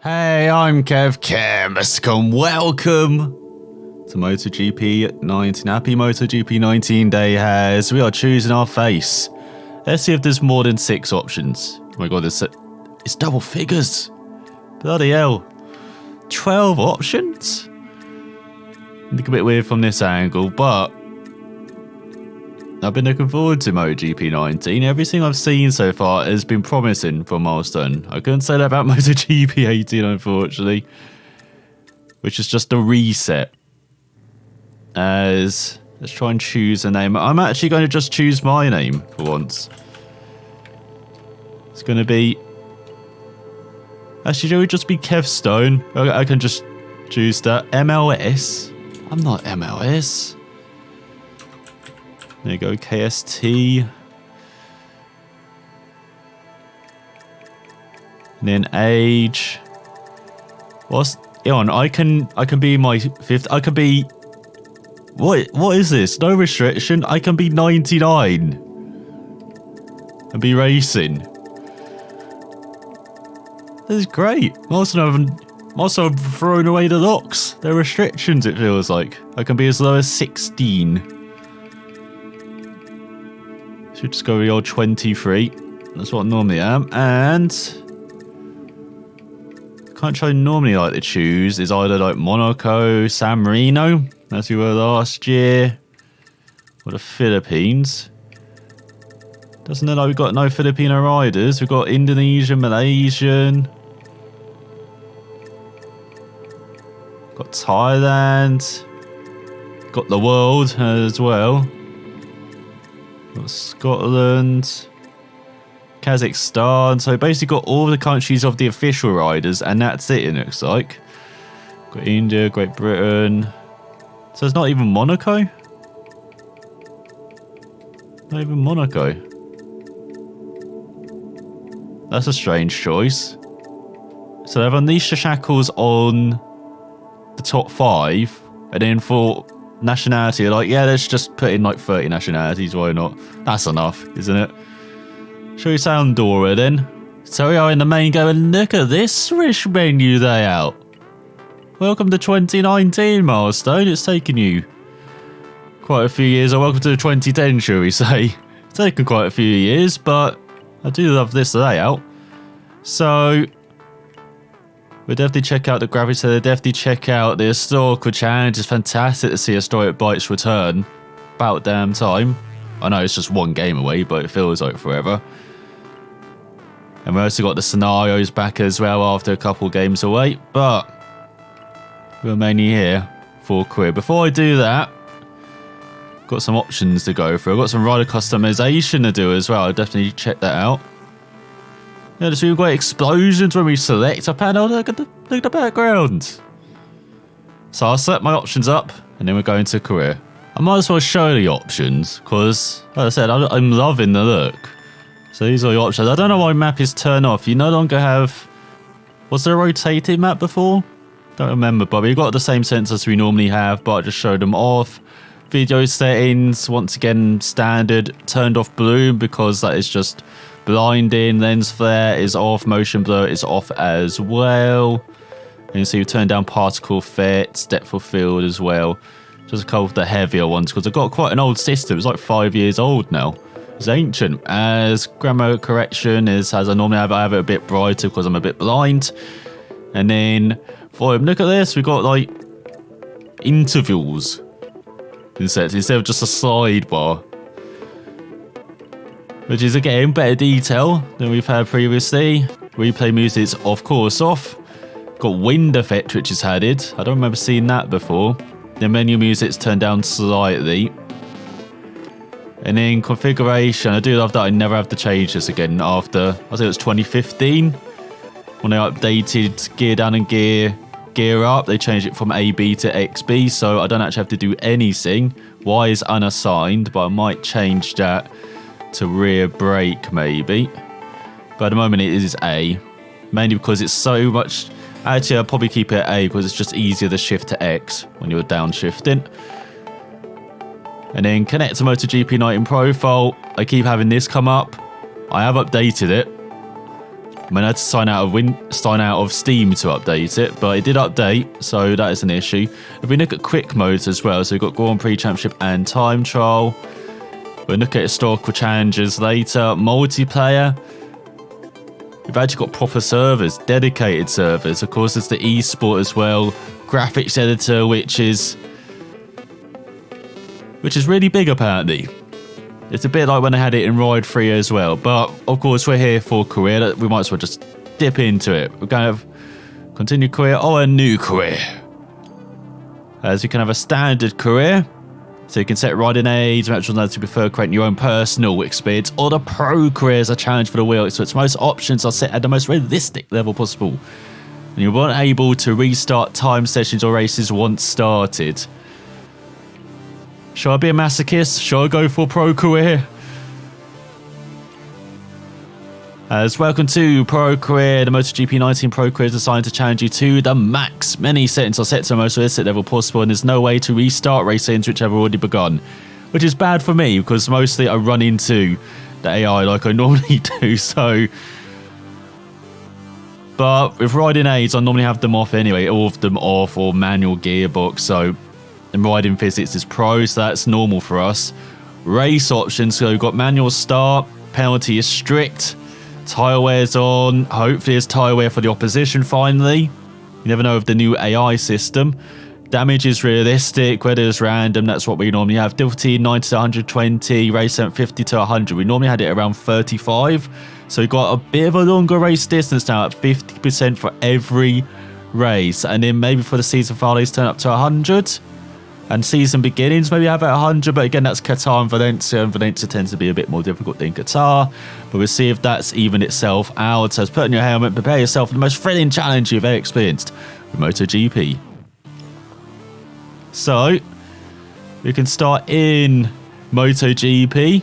Hey, I'm Kev, welcome to MotoGP 19. Happy MotoGP 19 day as we are choosing our face. Let's see if there's more than 6 options. Oh my god, it's double figures. Bloody hell. 12 options? Look a bit weird from this angle, but I've been looking forward to MotoGP 19. Everything I've seen so far has been promising for Milestone. I couldn't say that about MotoGP 18, unfortunately, which is just a reset. Let's try and choose a name. I'm actually going to just choose my name for once. It's going to be... Actually, shall we just be Kev Stone? I can just choose that. MLS? I'm not MLS. There you go, KST. And then age. What's on? I can be my 5th. I can be. What is this? No restriction. I can be 99 and be racing. This is great. Also, I've thrown away the locks. They're restrictions. It feels like I can be as low as 16. Should just go with the old 23. That's what I normally am. And the country I normally like to choose is either like Monaco, San Marino. That's who we were last year. Or the Philippines. Doesn't look like we've got no Filipino riders. We've got Indonesian, Malaysian. Got Thailand. Got the world as well. Got Scotland, Kazakhstan. So basically got all the countries of the official riders, and that's it looks like. Got India, Great Britain. So it's not even Monaco? Not even Monaco. That's a strange choice. So they've unleashed the shackles on the top 5, and then for nationality, like, yeah, let's just put in like 30 nationalities, why not? That's enough, isn't it? Shall we say Andorra then? So we are in the main going, look at this Swish menu layout. Welcome to 2019, Milestone. It's taken you quite a few years, or welcome to 2010, shall we say. It's taken quite a few years, but I do love this layout. So we'll definitely check out the graphics there, definitely check out the historical challenge. It's fantastic to see historic bikes return. About damn time. I know it's just one game away, but it feels like forever. And we also got the scenarios back as well after a couple games away, but we're mainly here for career. Before I do that, got some options to go through. I've got some rider customization to do as well. I'll definitely check that out. Yeah, there's really great explosions when we select a panel. Look at the background. So I'll set my options up, and then we're going to career. I might as well show the options, because, like I said, I'm loving the look. So these are the options. I don't know why map is turned off. You no longer have... Was there a rotated map before? Don't remember, but we've got the same sensors we normally have, but I just showed them off. Video settings, once again, standard. Turned off bloom, because that is just... blinding. Lens flare is off, motion blur is off as well. And you see we've turned down particle effects, depth of field as well. Just a couple of the heavier ones, because I've got quite an old system. It's like 5 years old now. It's ancient. As grammar correction is as I normally have, I have it a bit brighter because I'm a bit blind. And then for him, look at this, we've got like intervals instead of just a sidebar. Which is again better detail than we've had previously. Replay music's of course off. Got wind effect which is added. I don't remember seeing that before. The menu music's turned down slightly. And then configuration, I do love that I never have to change this again after, I think it was 2015. When they updated gear down and gear up, they changed it from AB to XB, so I don't actually have to do anything. Y is unassigned, but I might change that to rear brake maybe, but at the moment it is A, mainly because it's so much. Actually, I'll probably keep it at A because it's just easier to shift to X when you're downshifting. And then connect to MotoGP 19 profile. I keep having this come up. I have updated it. I mean, I had to sign out of Steam to update it, but it did update, so that is an issue. If we look at quick modes as well, so we've got Grand Prix Championship and Time Trial. We'll look at historical challenges later. Multiplayer. We've actually got proper servers, dedicated servers. Of course, there's the esport as well. Graphics editor, which is really big apparently. It's a bit like when I had it in Ride 3 as well. But of course, we're here for career. We might as well just dip into it. We're going to have continue career or a new career. As you can have a standard career. So you can set riding age, match as you prefer, creating your own personal experience, or the pro career is a challenge for the wheel. So its most options are set at the most realistic level possible. And you weren't able to restart time sessions or races once started. Shall I be a masochist? Shall I go for pro career? As welcome to Pro Career, the MotoGP 19 Pro Career is designed to challenge you to the max. Many settings are set to the most realistic level possible, and there's no way to restart races which have already begun. Which is bad for me, because mostly I run into the AI like I normally do, so... But with riding aids, I normally have them off anyway, all of them off, or manual gearbox, so... And riding physics is pro, so that's normal for us. Race options, so we've got manual start, penalty is strict. Tyre wear's on. Hopefully there's tyre wear for the opposition finally. You never know with the new AI system. Damage is realistic, weather is random, that's what we normally have. Difficulty 90 to 120, race length 50 to 100. We normally had it around 35. So we've got a bit of a longer race distance now at 50% for every race. And then maybe for the season finales turn up to 100. And season beginnings maybe have at 100, but again that's Qatar and Valencia, and Valencia tends to be a bit more difficult than Qatar. But we'll see if that's even itself out. So put on your helmet, prepare yourself for the most thrilling challenge you've ever experienced with MotoGP. So we can start in MotoGP.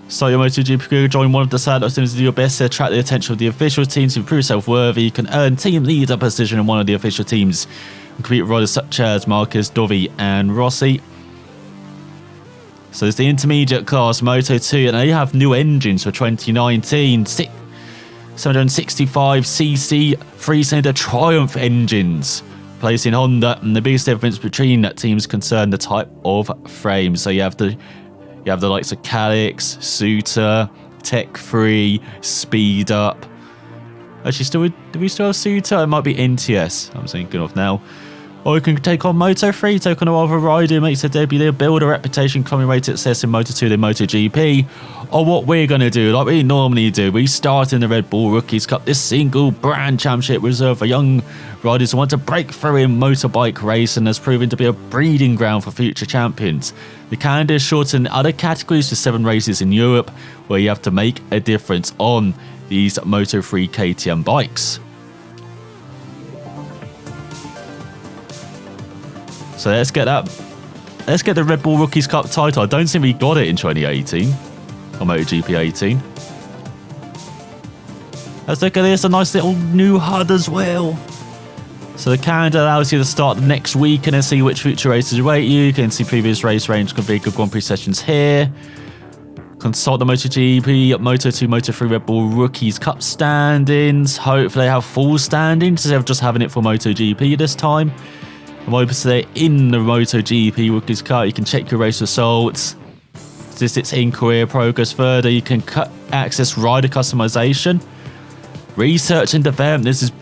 Start your MotoGP career, join one of the Santos teams to do your best to attract the attention of the official teams to prove yourself worthy. You can earn team leader position in one of the official teams. Compete with riders such as Marquez, Dovi and Rossi. So there's the intermediate class Moto2, and they have new engines for 2019. 765cc 3-cylinder Triumph engines placing Honda, and the biggest difference between that teams concern the type of frame. So you have the likes of Calix, Suter, Tech 3, Speed Up. Actually, do we still have Suter? It might be NTS. I'm thinking of now. Or you can take on Moto3, take on a other rider, makes a debut there, build a reputation, climbing rate success in Moto2 then MotoGP. Or what we're going to do, like we normally do, we start in the Red Bull Rookies Cup, this single brand championship reserved for young riders who want to break through in motorbike race, and has proven to be a breeding ground for future champions. The calendar is shortened in other categories with 7 races in Europe, where you have to make a difference on these Moto3 KTM bikes. So let's get the Red Bull Rookies Cup title. I don't think we got it in 2018 or MotoGP 18. Let's look at this, a nice little new HUD as well. So the calendar allows you to start the next week and then see which future races await you. You can see previous race range, configure Grand Prix sessions here. Consult the MotoGP, Moto2, Moto3 Red Bull Rookies Cup standings. Hopefully they have full standings instead of just having it for MotoGP this time. I'm open today in the MotoGP Rookies Cup. You can check your race results, statistics in career progress. Further, you can access rider customization, research and development.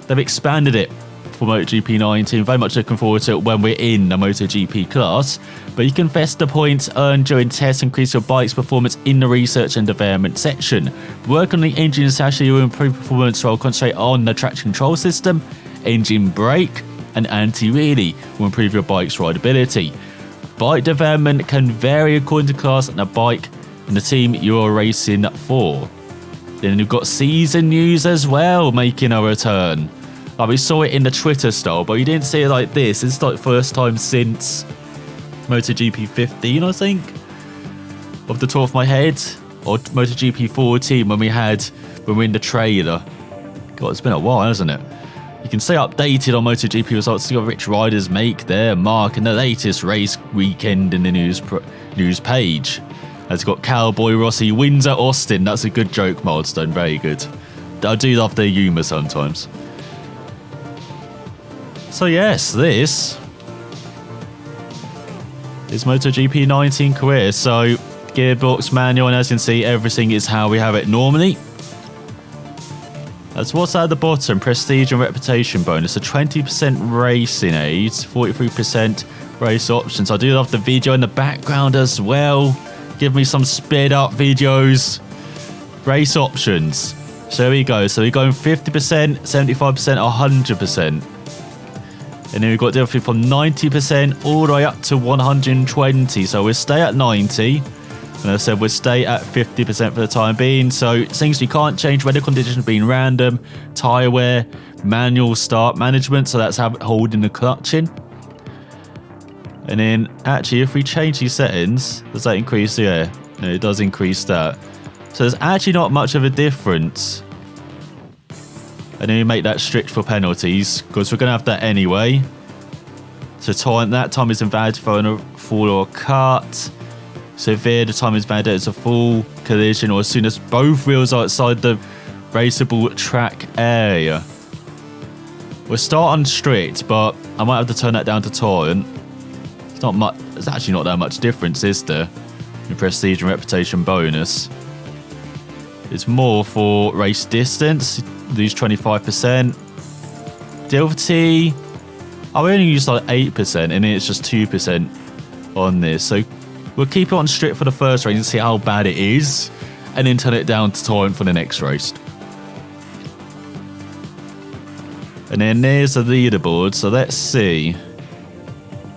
They've expanded it for MotoGP 19. Very much looking forward to it when we're in the MotoGP class. But you can invest the points earned during tests, increase your bike's performance in the research and development section. Work on the engine chassis will improve performance while concentrate on the traction control system, engine brake, and anti-wheelie will improve your bike's rideability. Bike development can vary according to class and the bike and the team you're racing for. Then you've got season news as well making a return. Like we saw it in the Twitter style, but you didn't see it like this. It's like first time since MotoGP 15, I think, off the top of my head, or MotoGP 14 when we're in the trailer. God, it's been a while, hasn't it? You can stay updated on MotoGP results to see what which riders make their mark in the latest race weekend in the news page. As got Cowboy Rossi wins at Austin. That's a good joke milestone. Very good. I do love their humour sometimes. So yes, this is MotoGP 19 career. So gearbox, manual, and as you can see, everything is how we have it normally. That's what's at the bottom, prestige and reputation bonus. A 20% racing aids, 43% race options. I do love the video in the background as well. Give me some sped up videos. Race options. So there we go. So we're going 50%, 75%, 100%. And then we've got everything from 90% all the way up to 120. So we'll stay at 90. And I said we'll stay at 50% for the time being. So things we can't change, weather conditions being random, tyre wear, manual start management. So that's how holding the clutch in. And then actually if we change these settings, does that increase the air? No, it does increase that. So there's actually not much of a difference. And then we make that strict for penalties because we're going to have that anyway. So time, that time is invalid for a fall or a cut. Severe, the time is valid as a full collision or as soon as both wheels are outside the raceable track area. We'll start on strict, but I might have to turn that down to tolerant. It's not much. There's actually not that much difference, is there? In prestige and reputation bonus. It's more for race distance. Lose 25%. Difficulty. I only use like 8%, and it's just 2% on this. So we'll keep it on strict for the first race and see how bad it is, and then turn it down to tolerant for the next race. And then there's the leaderboard. So let's see.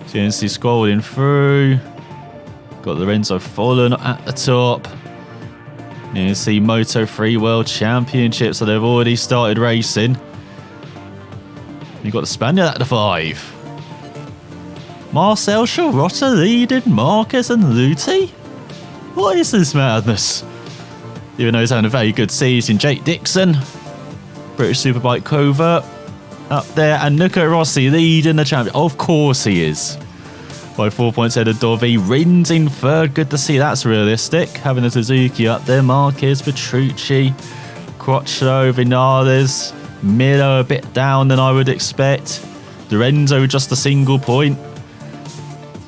So you can see scrolling through. Got Lorenzo Follen at the top. You can see Moto3 World Championship. So they've already started racing. You've got the Spaniard at the 5. Marcel Chiarota leading Marquez and Lutti? What is this madness? Even though he's having a very good season. Jake Dixon, British Superbike covert, up there. And Nico Rossi leading the champion. Of course he is. By 4 points ahead of Dovi. Rins in third. Good to see that's realistic. Having a Suzuki up there. Marquez, Petrucci, Crutchlow, Vinales, Miller a bit down than I would expect. Lorenzo just a single point.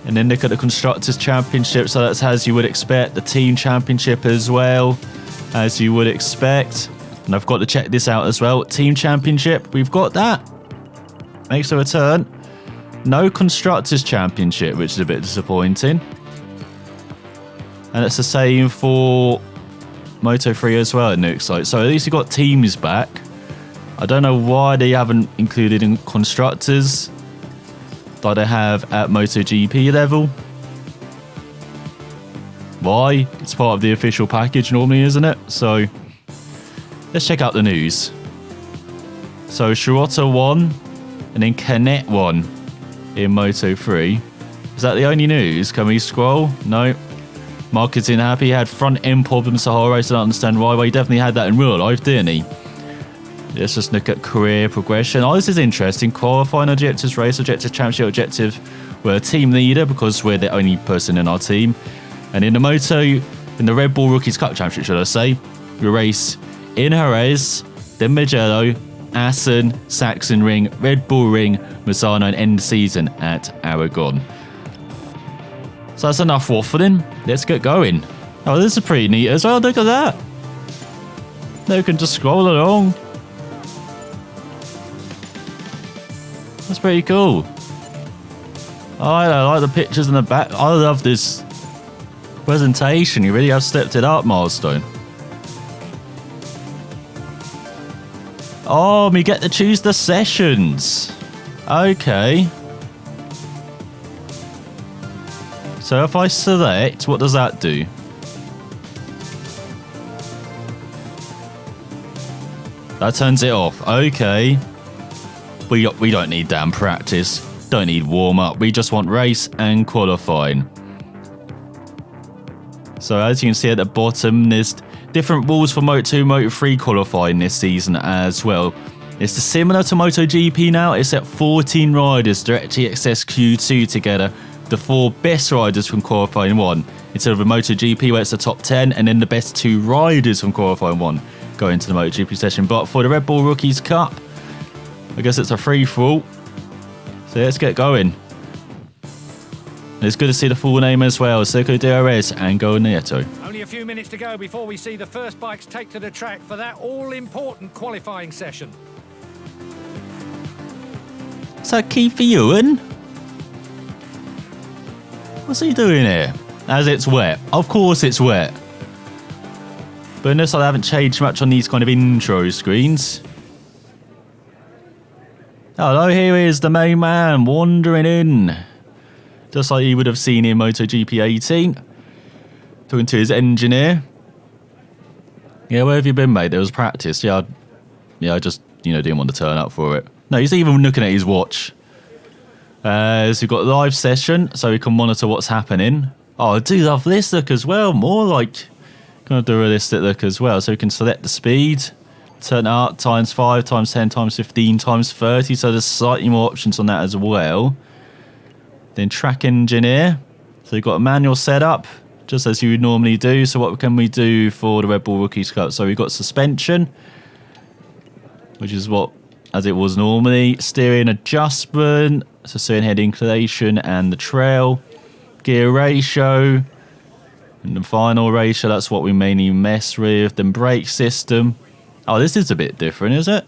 And then look at the Constructors' Championship. So that's as you would expect. The Team Championship as well, as you would expect. And I've got to check this out as well. Team Championship, we've got that. Makes a return. No Constructors' Championship, which is a bit disappointing. And it's the same for Moto3 as well, it looks like. So at least you've got teams back. I don't know why they haven't included in Constructors that they have at MotoGP level. Why? It's part of the official package normally, isn't it? So let's check out the news. So Chiarota won, and then Canet won in Moto3. Is that the only news? Can we scroll? No. Marquez isn't happy. He had front end problems the whole race. I don't understand why, but he definitely had that in real life, didn't he? Let's just look at career progression. Oh, this is interesting. Qualifying objectives, race objective, championship objective. We're a team leader because we're the only person in our team. And in the Red Bull Rookies Cup Championship, should I say, we race in Jerez, then Mugello, Assen, Sachsenring, Red Bull Ring, Misano, and end the season at Aragon. So that's enough waffling. Let's get going. Oh, this is pretty neat as well. Look at that. Now you can just scroll along. That's pretty cool. I like the pictures in the back. I love this presentation. You really have stepped it up, Milestone. Oh, we get to choose the sessions. Okay. So if I select, what does that do? That turns it off. Okay. We don't need damn practice. Don't need warm-up. We just want race and qualifying. So as you can see at the bottom, there's different rules for Moto2, Moto3 qualifying this season as well. It's similar to MotoGP now. It's at 14 riders directly access Q2 together. The 4 best riders from qualifying 1. Instead of a MotoGP where it's the top 10 and then the best 2 riders from qualifying 1 go go into the MotoGP session. But for the Red Bull Rookies Cup, I guess it's a free-for-all. So let's get going. And it's good to see the full name as well. Circuito Jerez and Nieto. Only a few minutes to go before we see the first bikes take to the track for that all-important qualifying session. Is that Keith Ewan? What's he doing here? As it's wet. Of course it's wet. But notice I haven't changed much on these kind of intro screens. Hello, here is the main man wandering in. Just like you would have seen in MotoGP 18. Talking to his engineer. Yeah, where have you been, mate? There was practice. Yeah, I just, didn't want to turn up for it. No, he's even looking at his watch. So we've got a live session, so we can monitor what's happening. Oh, I do love this look as well. More like kind of the realistic look as well. So we can select the speed. Turn it up, times 5, times 10, times 15, times 30. So there's slightly more options on that as well. Then track engineer. So you've got a manual setup, just as you would normally do. So what can we do for the Red Bull Rookies Cup? So we've got suspension, which is what, as it was normally. Steering adjustment, so steering head inclination and the trail. Gear ratio. And the final ratio, that's what we mainly mess with. Then brake system. Oh, this is a bit different, is it?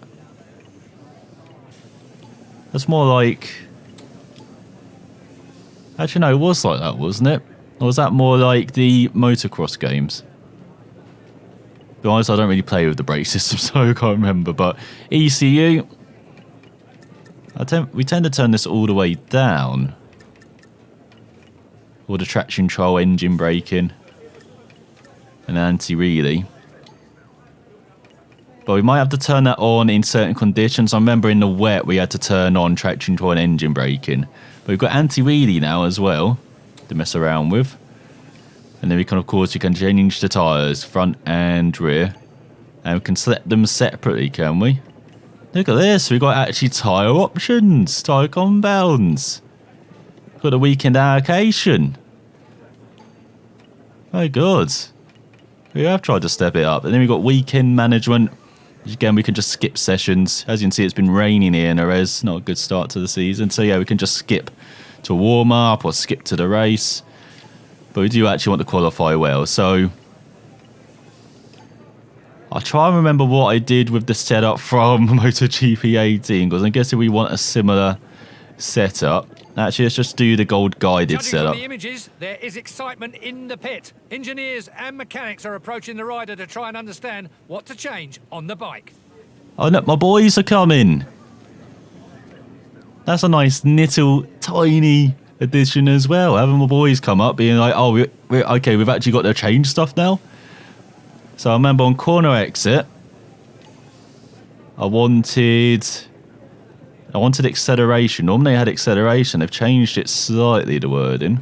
That's more like... Actually, no, it was like that, wasn't it? Or was that more like the motocross games? To be honest, I don't really play with the brake system, so I can't remember. But ECU... we tend to turn this all the way down. Or the traction control, engine braking. And anti-relay. But we might have to turn that on in certain conditions. I remember in the wet we had to turn on traction control and engine braking. But we've got anti-wheelie now as well to mess around with. And then we can, of course, you can change the tyres, front and rear. And we can select them separately, can we? Look at this, we've got actually tyre options, tyre compounds. We've got a weekend allocation. My God. We have tried to step it up. And then we've got weekend management. Again, we can just skip sessions. As you can see, it's been raining here in Jerez. Not a good start to the season. So yeah, we can just skip to warm up or skip to the race. But we do actually want to qualify well. So I'll try and remember what I did with the setup from MotoGP 18. Because I'm guessing we want a similar setup. Actually, let's just do the gold guided setup. From the images, there is excitement in the pit. Engineers and mechanics are approaching the rider to try and understand what to change on the bike. Oh, look, my boys are coming. That's a nice little tiny addition as well. Having my boys come up, being like, oh, we're okay, we've actually got to change stuff now. So I remember on corner exit, I wanted acceleration. Normally I had acceleration. They've changed it slightly, the wording.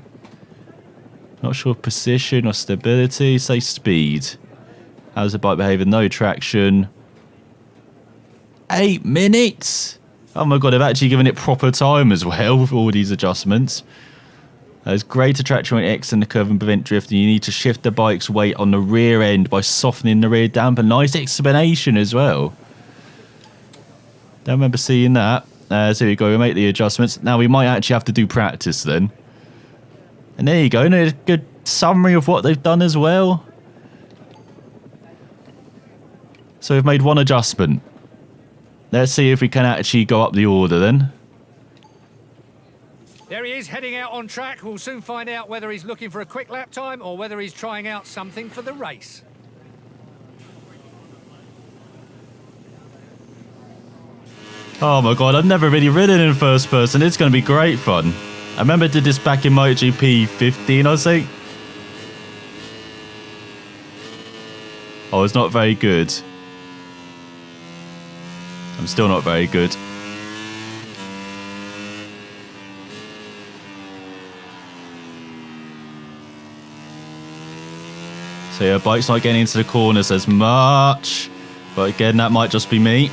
Not sure precision or stability. Say speed. How's the bike behaving? No traction. 8 minutes? Oh my God, they've actually given it proper time as well with all these adjustments. There's greater traction when X in the curve and prevent drifting. You need to shift the bike's weight on the rear end by softening the rear damper. Nice explanation as well. Don't remember seeing that. So here we go, we make the adjustments. Now we might actually have to do practice then. And there you go, a good summary of what they've done as well. So we've made one adjustment. Let's see if we can actually go up the order then. There he is, heading out on track. We'll soon find out whether he's looking for a quick lap time or whether he's trying out something for the race. Oh my God, I've never really ridden in first person. It's going to be great fun. I remember I did this back in MotoGP 15, I think. Oh, it's not very good. I'm still not very good. So yeah, bike's not getting into the corners as much. But again, that might just be me.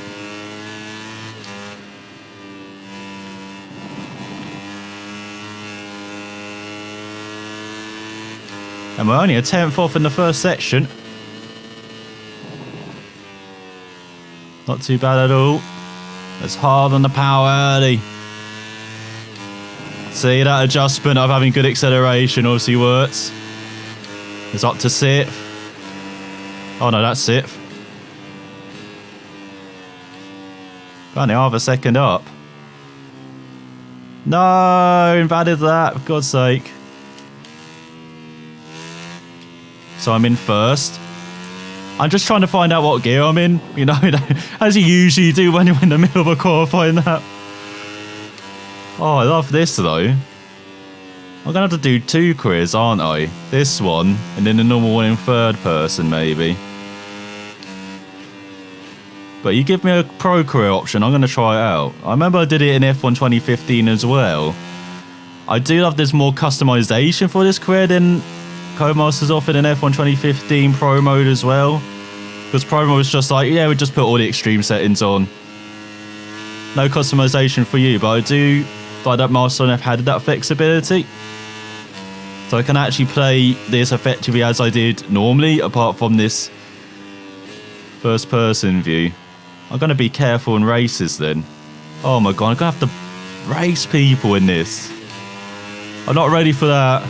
And we're only a 10th off in the first section. Not too bad at all. It's hard on the power early. See, that adjustment of having good acceleration obviously works. It's up to 6th. Oh no, that's 6th. Only half a second up. No, invalid that, for God's sake. So I'm in 1st. I'm just trying to find out what gear I'm in, you know, as you usually do when you're in the middle of a qualifying lap. Oh, I love this though. I'm going to have to do 2 careers, aren't I? This one, and then the normal one in 3rd person, maybe. But you give me a pro career option, I'm going to try it out. I remember I did it in F1 2015 as well. I do love there's more customization for this career than Codemasters offered in F1 2015 Pro Mode as well. Because Pro Mode was just like, yeah, we just put all the extreme settings on. No customization for you, but I do like that Master F had that flexibility. So I can actually play this effectively as I did normally, apart from this first person view. I'm going to be careful in races then. Oh my god, I'm going to have to race people in this. I'm not ready for that.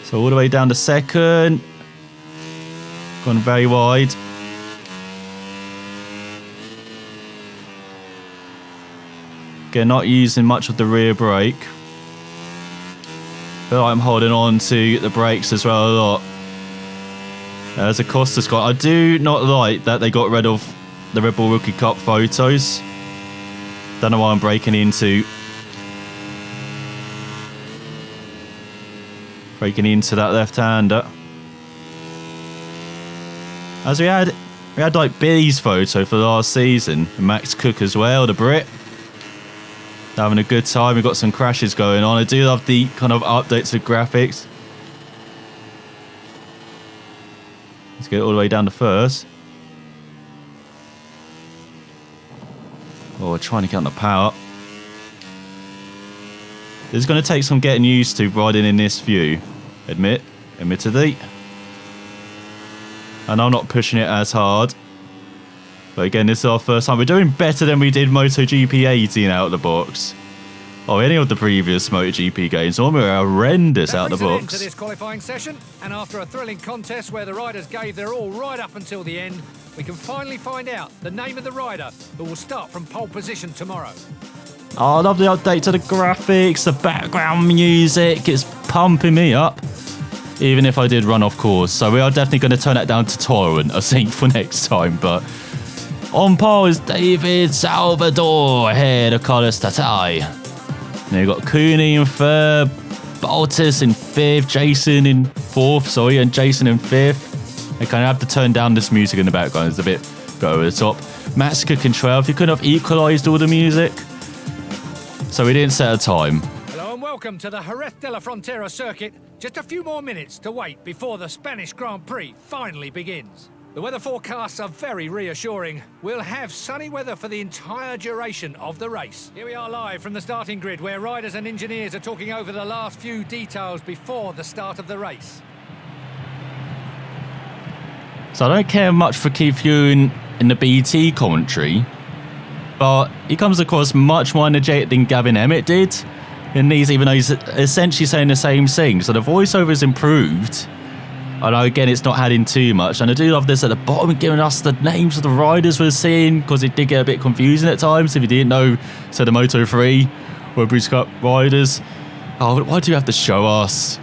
So all the way down to 2nd. Gone very wide. Again, not using much of the rear brake. Feel like I'm holding on to the brakes as well a lot. As a Costa's got, I do not like that they got rid of the Red Bull Rookie Cup photos. Don't know why I'm breaking into that left-hander. As we had like Billy's photo for last season, and Max Cook as well, the Brit. Having a good time. We've got some crashes going on. I do love the kind of updates of graphics. Let's get all the way down to 1st. Oh, we're trying to get on the power. It's going to take some getting used to riding in this view. Admittedly. And I'm not pushing it as hard. But again, this is our first time. We're doing better than we did MotoGP 18 out of the box. Or any of the previous MotoGP games. We were horrendous out of the box. To this qualifying session, and after a thrilling contest where the riders gave their all right up until the end, we can finally find out the name of the rider who will start from pole position tomorrow. Oh, I love the update to the graphics, the background music. It's pumping me up. Even if I did run off course. So we are definitely going to turn that down to tolerant, I think, for next time. But on pole is David Salvador ahead of Carlos Tatai. Then you've got Cooney in 3rd, Baltus in 5th, Jason in 4th, and Jason in 5th. I kind of have to turn down this music in the background. It's a bit over the top. Max Cook in 12th. You couldn't have equalised all the music. So we didn't set a time. Hello and welcome to the Jerez de la Frontera circuit. Just a few more minutes to wait before the Spanish Grand Prix finally begins. The weather forecasts are very reassuring. We'll have sunny weather for the entire duration of the race. Here we are live from the starting grid where riders and engineers are talking over the last few details before the start of the race. So I don't care much for Keith Ewan in the BT commentary, but he comes across much more energetic than Gavin Emmett did in these, even though he's essentially saying the same thing. So the voiceover has improved. I know, again, it's not adding too much. And I do love this at the bottom, giving us the names of the riders we're seeing, because it did get a bit confusing at times. If you didn't know, so the Moto3 or British Cup riders. Oh, why do you have to show us?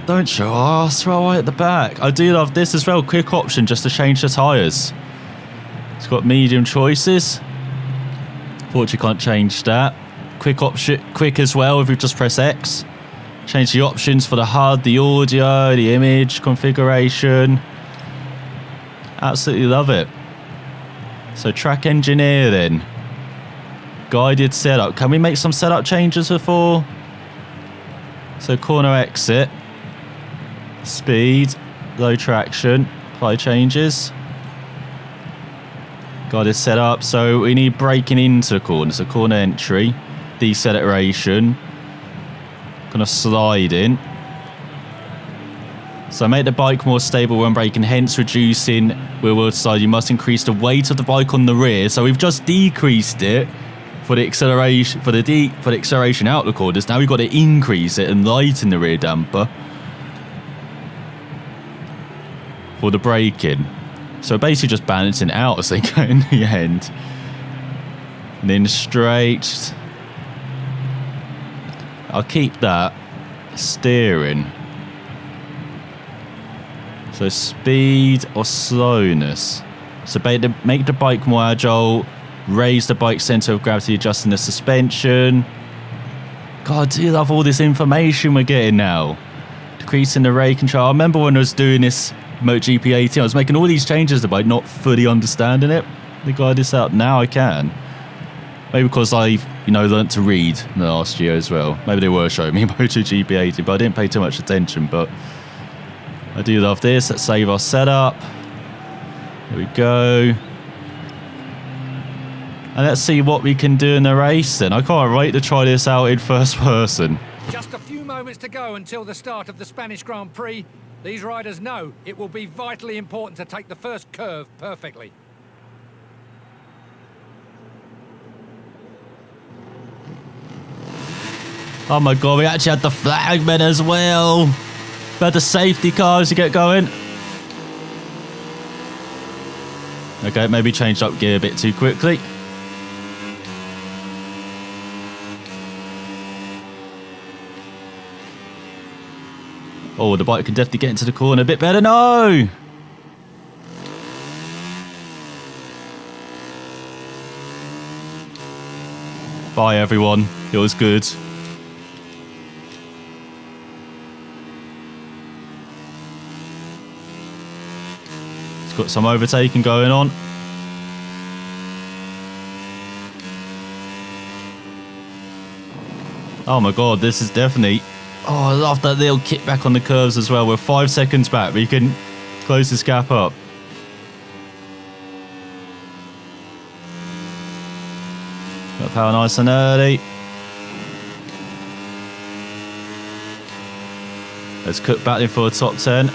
Don't show us, right at the back. I do love this as well. Quick option just to change the tyres. It's got medium choices. Fortunately, can't change that. Quick option, quick as well if you just press X. Change the options for the HUD, the audio, the image configuration. Absolutely love it. So track engineer then. Guided setup. Can we make some setup changes before? So corner exit. Speed. Low traction. Apply changes. Guided setup. So we need braking into corners. So corner entry. Deceleration. kind of sliding. So make the bike more stable when braking, hence reducing wheel slide. You must increase the weight of the bike on the rear. So we've just decreased it for the acceleration, for the acceleration outlook orders. Now we've got to increase it and lighten the rear damper for the braking. So basically just balancing out as they go in the end. And then straight. I'll keep that. Steering. So speed or slowness. So make the bike more agile. Raise the bike's centre of gravity, adjusting the suspension. God, I do love all this information we're getting now. Decreasing the rate control. I remember when I was doing this MotoGP 18, I was making all these changes to the bike, not fully understanding it. The guy this out now I can. Maybe because I've, learnt to read in the last year as well. Maybe they were showing me MotoGP 18, but I didn't pay too much attention. But I do love this. Let's save our setup. There we go. And let's see what we can do in the race then. I can't wait to try this out in first person. Just a few moments to go until the start of the Spanish Grand Prix. These riders know it will be vitally important to take the first curve perfectly. Oh my god, we actually had the flagman as well. We had the safety cars to get going. Okay, maybe changed up gear a bit too quickly. Oh, the bike can definitely get into the corner a bit better. No! Bye, everyone. It was good. It's got some overtaking going on. Oh my god, this is definitely... Oh, I love that little kickback on the curves as well. We're 5 seconds back. We can close this gap up. Got power nice and early. Let's Cook battling for a top 10.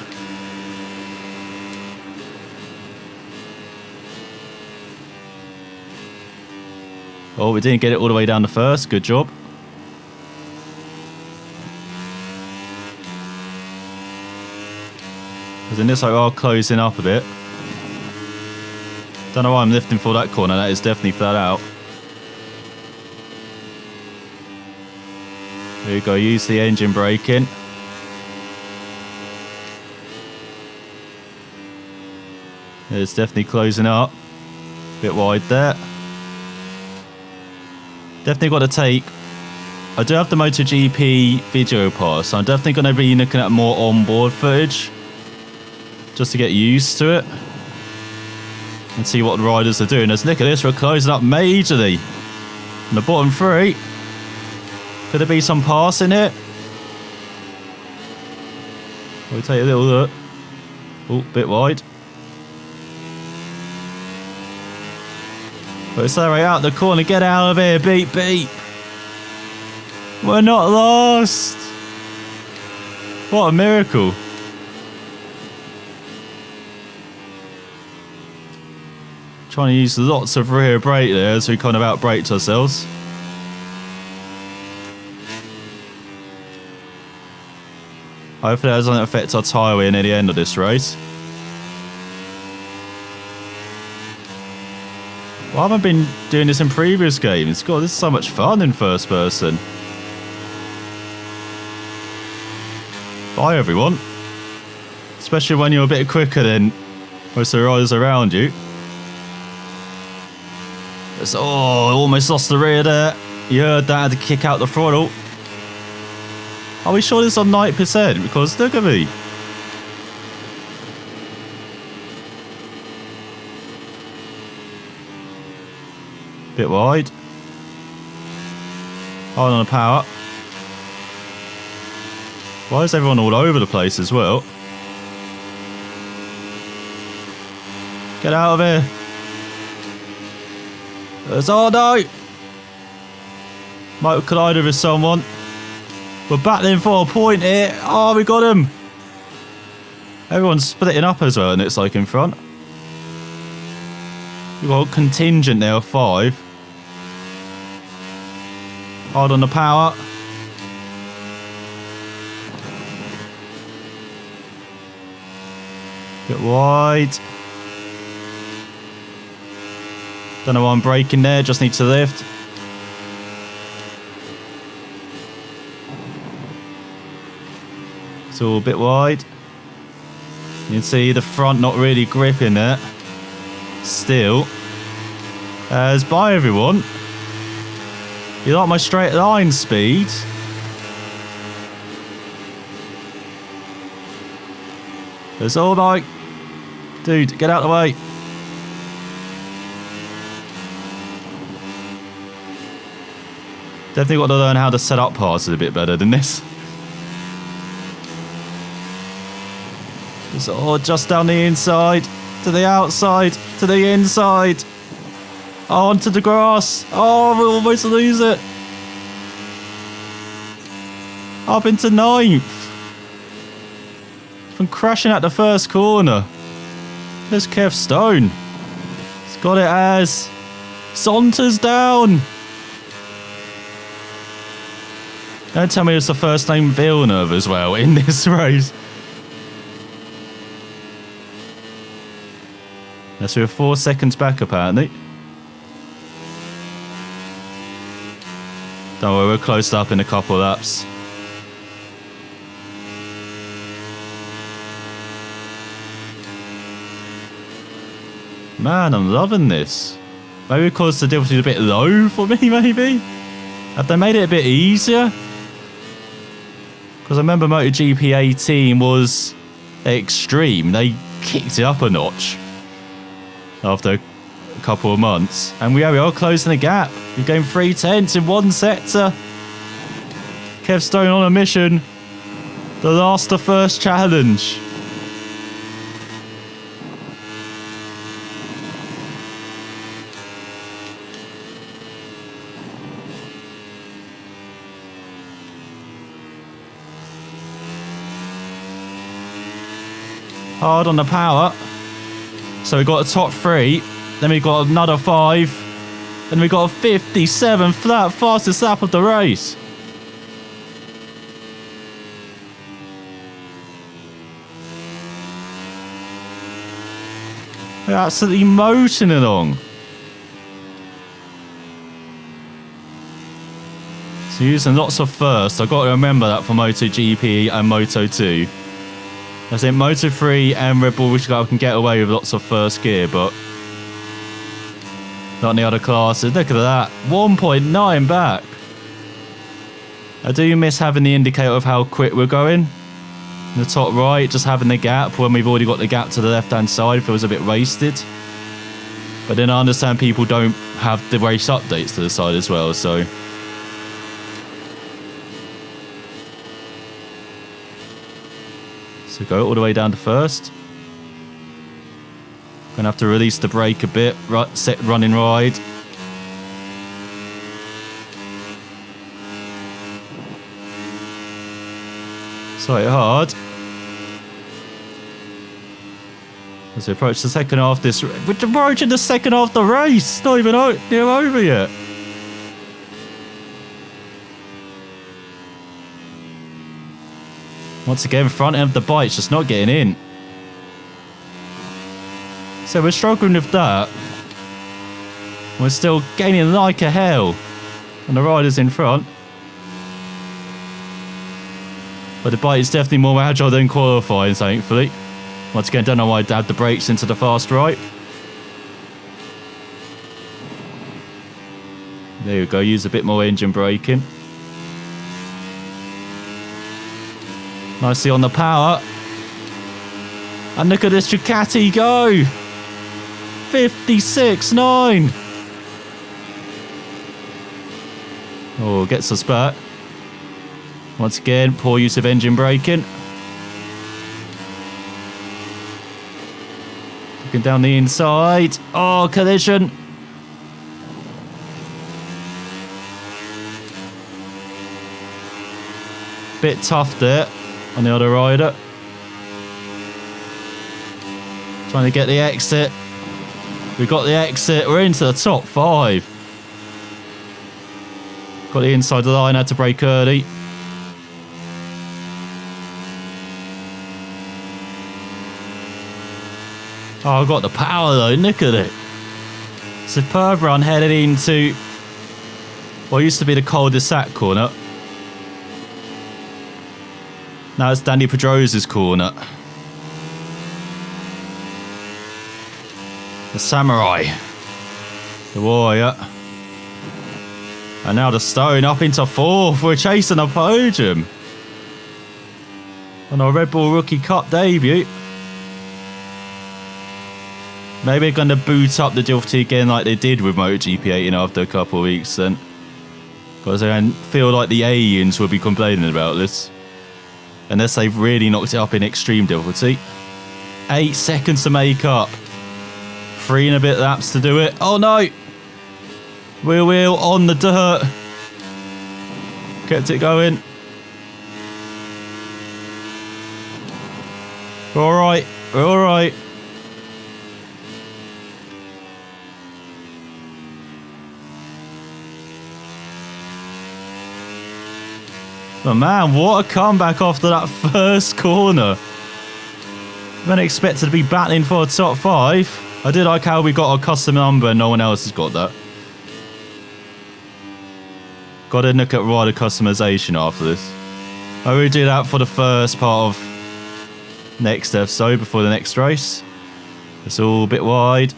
Oh, we didn't get it all the way down to first. Good job. Because in this we are closing up a bit. Don't know why I'm lifting for that corner. That is definitely flat out. There you go. Use the engine braking. It's definitely closing up. Bit wide there. Definitely got to take... I do have the MotoGP video pass, so I'm definitely going to be looking at more onboard footage. Just to get used to it. And see what the riders are doing. Let's look at this. We're closing up majorly. In the bottom three. Could there be some passing here? We'll take a little look. Oh, bit wide. But accelerate out the corner. Get out of here. Beep, beep. We're not lost. What a miracle. Trying to use lots of rear brake there as we kind of out-braked ourselves. Hopefully that doesn't affect our tyre wear near the end of this race. Well, I haven't been doing this in previous games. God, this is so much fun in first person. Bye, everyone. Especially when you're a bit quicker than most of the riders around you. Oh, almost lost the rear there. You heard that, had to kick out the throttle. Are we sure this is on 90%? Because look at me. Bit wide. Hold on the power. Why is everyone all over the place as well? Get out of here. Oh no! Might have collided with someone. We're battling for a point here. Oh, we got him. Everyone's splitting up as well, and it's like in front. We've got a contingent there of 5. Hard on the power. Bit wide. Don't know why I'm braking there, just need to lift. It's all a bit wide. You can see the front not really gripping it. Still. As by everyone. You like my straight line speed? It's all like, dude, get out of the way. Definitely got to learn how to set up passes a bit better than this. It's all just down the inside, to the outside, to the inside. Oh, onto the grass. Oh, we almost lose it. Up into 9th. From crashing at the first corner. There's Kev Stone. He's got it as saunters down. Don't tell me it's the first name Villeneuve as well in this race. Yes, we're 4 seconds back apparently. Don't worry, we're closed up in a couple of laps. Man, I'm loving this. Maybe because the difficulty is a bit low for me, maybe? Have they made it a bit easier? Because I remember MotoGP 18 was extreme. They kicked it up a notch after a couple of months. And we are closing the gap. We've gained 3/10 in one sector. Kev Stone on a mission. The last of first challenge. Hard on the power. So we got a top 3. Then we got another 5. Then we got a 57 flat, fastest lap of the race. We're absolutely motoring along. So using lots of firsts. I've got to remember that for MotoGP and Moto2. I think Moto3 and Red Bull can get away with lots of first gear, but not in the other classes. Look at that. 1.9 back. I do miss having the indicator of how quick we're going. In the top right, just having the gap when we've already got the gap to the left-hand side feels a bit wasted. But then I understand people don't have the race updates to the side as well, so... So go all the way down to first. Gonna have to release the brake a bit. Set running ride. Slightly hard. As we approach the second half, we're approaching the second half of the race. Not even near over yet. Once again, front end of the bike's just not getting in. So we're struggling with that. We're still gaining like a hell. And the rider's in front. But the bike is definitely more agile than qualifying, thankfully. Once again, don't know why I dabbed the brakes into the fast right. There we go, use a bit more engine braking. Nicely on the power. And look at this Ducati go. 56.9. Oh, gets us back. Once again, poor use of engine braking. Looking down the inside. Oh, collision. Bit tough there on the other rider. Trying to get the exit. We got the exit. We're into the top 5. Got the inside of the line. Had to brake early. Oh, I've got the power though. Look at it. Superb run headed into what used to be the cul-de-sac corner. Now it's Danny Pedrosa's corner. The Samurai. The Warrior. And now the Stone up into 4th. We're chasing a podium. On our Red Bull Rookie Cup debut. Maybe they're going to boot up the difficulty again like they did with MotoGP 18 after a couple of weeks then. Because I feel like the aliens will be complaining about this. Unless they've really knocked it up in extreme difficulty. 8 seconds to make up. 3 and a bit laps to do it. Oh no! Wheel on the dirt. Kept it going. We're alright. We're alright. But man, what a comeback after that first corner. Wasn't expected to be battling for a top 5. I did like how we got a custom number and no one else has got that. Got to look at rider customization after this. I will do that for the first part of next episode before the next race. It's all a bit wide.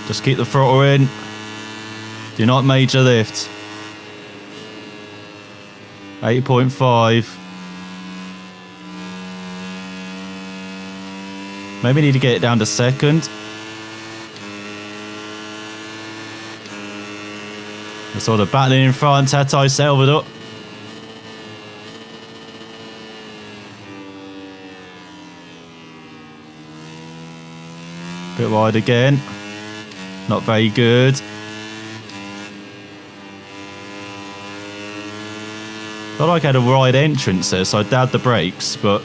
Just keep the throttle in. Do not major lift. 8.5. Maybe need to get it down to 2nd. I saw the battling in front. Tatai Salvador. Bit wide again. Not very good. Felt like I had a wide entrance there, so I dabbed the brakes, but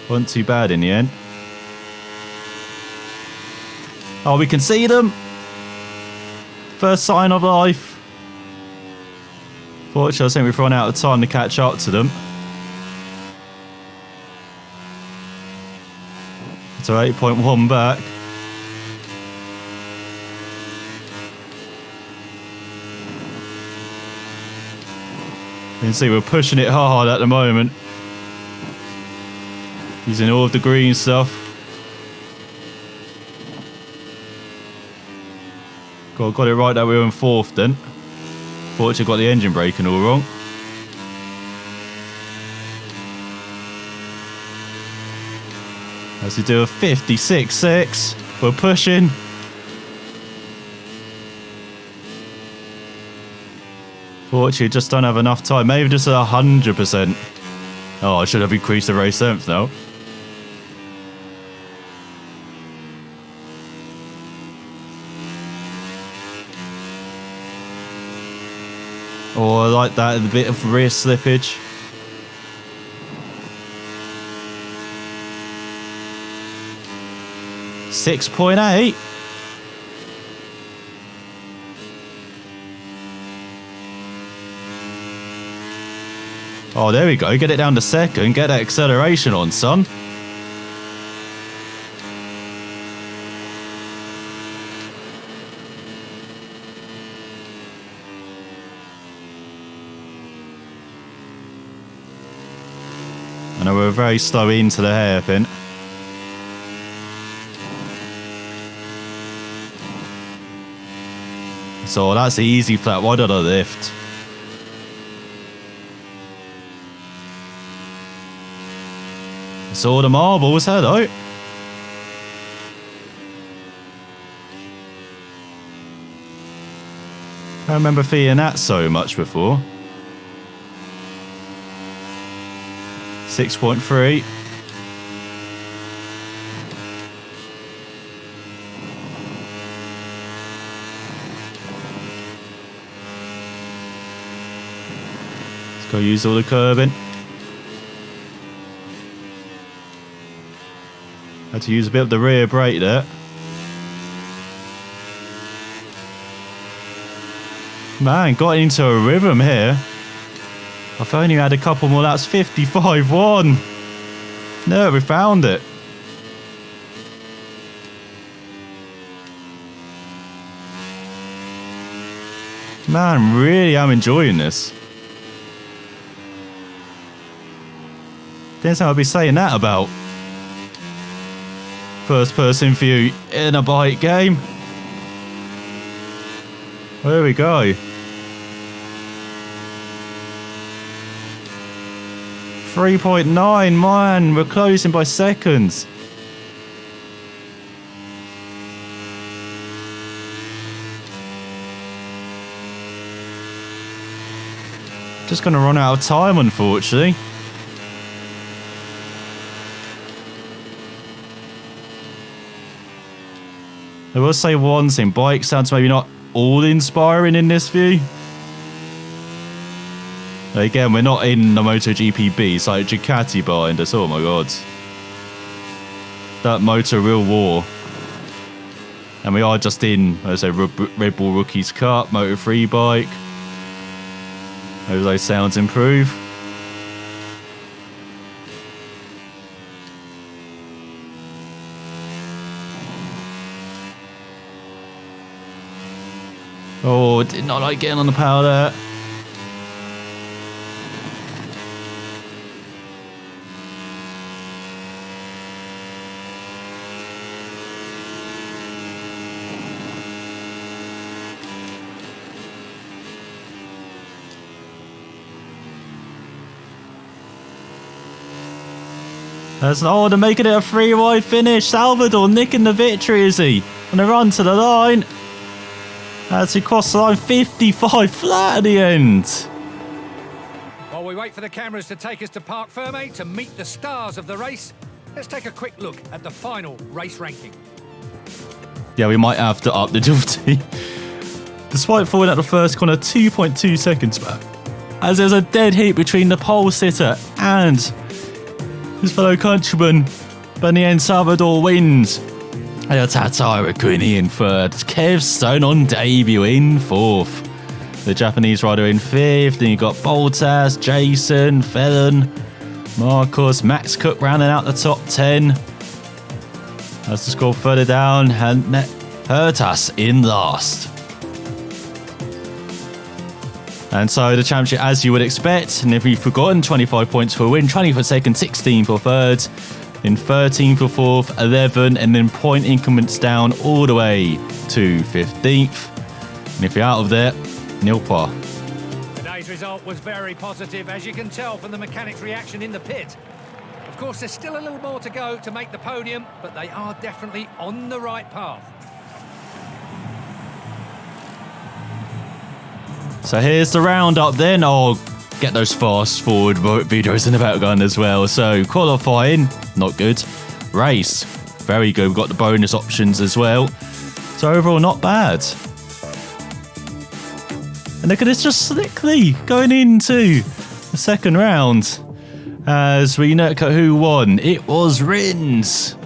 wasn't too bad in the end. Oh, we can see them. First sign of life. Fortunately, I think we've run out of time to catch up to them. So 8.1 back. You can see we're pushing it hard at the moment. Using all of the green stuff. Got it right that we were in 4th then. Fortunately got the engine braking all wrong. As we do a 56.6. We're pushing. Fortunately, just don't have enough time. Maybe just 100%. Oh, I should have increased the race length now. Oh, I like that. A bit of rear slippage. .8. Oh, there we go. Get it down to 2nd. Get that acceleration on, son. I know we're very slow into the hairpin. So that's easy flat. Why did I lift? Saw the marbles, hello. I remember feeling that so much before. 6.3. Gotta use all the curbing. Had to use a bit of the rear brake there. Man, got into a rhythm here. I've only had a couple more laps. 55-1. No, we found it. Man, really am enjoying this. Didn't think I'd be saying that about first person view in a bike game. There we go. 3.9, man, we're closing by seconds. Just gonna run out of time, unfortunately. I will say one thing, bike sounds maybe not all inspiring in this view. Again, we're not in the MotoGP B, it's like Ducati behind us, oh my god. That motor real war. And we are just in, as I say, Red Bull Rookies Cup, Moto3 bike. Hope those sounds improve. Oh, did not like getting on the power there. They're making it a 3-wide finish. Salvador nicking the victory, is he? On the run to the line. As he crossed the line, 55 flat at the end. While we wait for the cameras to take us to Parc Ferme to meet the stars of the race, let's take a quick look at the final race ranking. Yeah, we might have to up the difficulty. Despite falling at the first corner 2.2 seconds back, as there's a dead heat between the pole sitter and his fellow countryman, but in the end, Salvador wins. And Tata Queenie in third. Kev Stone on debut in fourth. The Japanese rider in fifth. Then you got Bottas, Jason, Felon, Marcos, Max Cook rounding out the top 10. As the score further down, and Hertas in last. And so the championship, as you would expect, and if you've forgotten, 25 points for a win, 20 for second, 16 for third, then 13 for fourth, 11, and then point increments down all the way to 15th. And if you're out of there, nil par. Today's result was very positive, as you can tell from the mechanics' reaction in the pit. Of course, there's still a little more to go to make the podium, but they are definitely on the right path. So here's the roundup then. I'll get those fast forward videos in the background as well. So qualifying, not good. Race, very good. We've got the bonus options as well. So overall, not bad. And look at this, just slickly going into the second round. As we look at who won, it was Rins,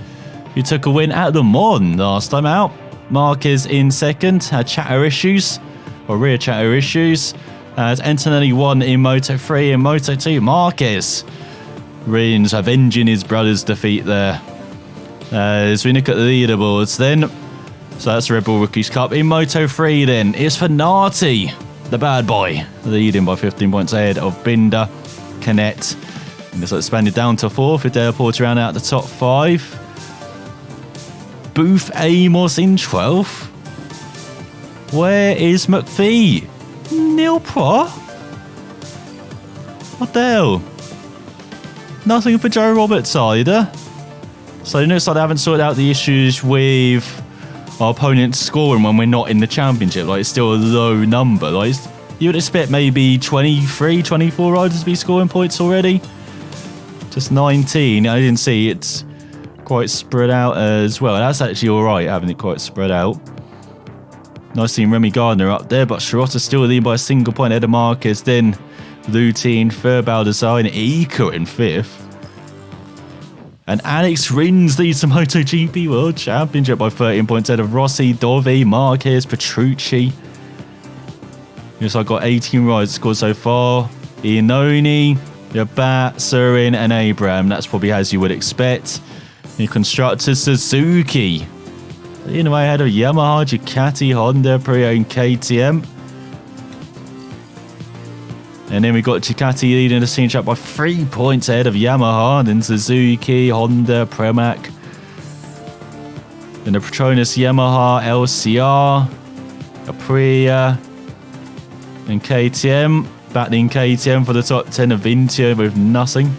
who took a win at the Mon last time out. Marquez in second, had chatter issues. Or rear chatter issues, as Antonelli won in Moto3 and Moto2. Marquez Rins avenging his brother's defeat there. As we look at the leaderboards then, so that's Red Bull Rookies Cup. In Moto3 then, it's Fenati, the bad boy, leading by 15 points ahead of Binder, Canet. And it's expanded down to fourth with Dale Porter round out the top 5. Booth Amos in 12th. Where is McPhee? Nil par? What the hell? Nothing for Joe Roberts either. So it looks like they haven't sorted out the issues with our opponent's scoring when we're not in the championship. Like, it's still a low number. Like, you would expect maybe 23, 24 riders to be scoring points already. Just 19. I didn't see it's quite spread out as well. That's actually alright, having it quite spread out. Nice seeing Remy Gardner up there, but Shirota still leading by a single point ahead of Marquez. Then Lutin, third, Baldassare, and Ika in 5th. And Alex Rins leads the MotoGP World Championship by 13 points ahead of Rossi, Dovi, Marquez, Petrucci. Yes, I've got 18 rides scored so far. Iannone, Yabat, Surin, and Abraham. That's probably as you would expect. In constructors, Suzuki. In the way ahead of Yamaha, Ducati, Honda, Aprilia, and KTM. And then we got Ducati leading the scene track by 3 points ahead of Yamaha, and then Suzuki, Honda, Pramac. Then the Petronas, Yamaha, LCR, Aprilia, and KTM. Battling KTM for the top 10 of Vintia with nothing.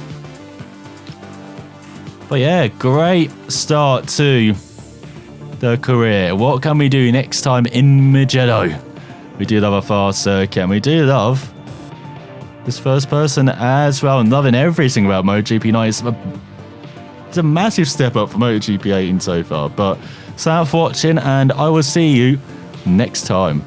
But yeah, great start to the career. What can we do next time in Mugello? We do love a fast circuit, and we do love this first person as well. I'm loving everything about MotoGP 9. It's a massive step up for MotoGP 18 so far. But thanks for watching, and I will see you next time.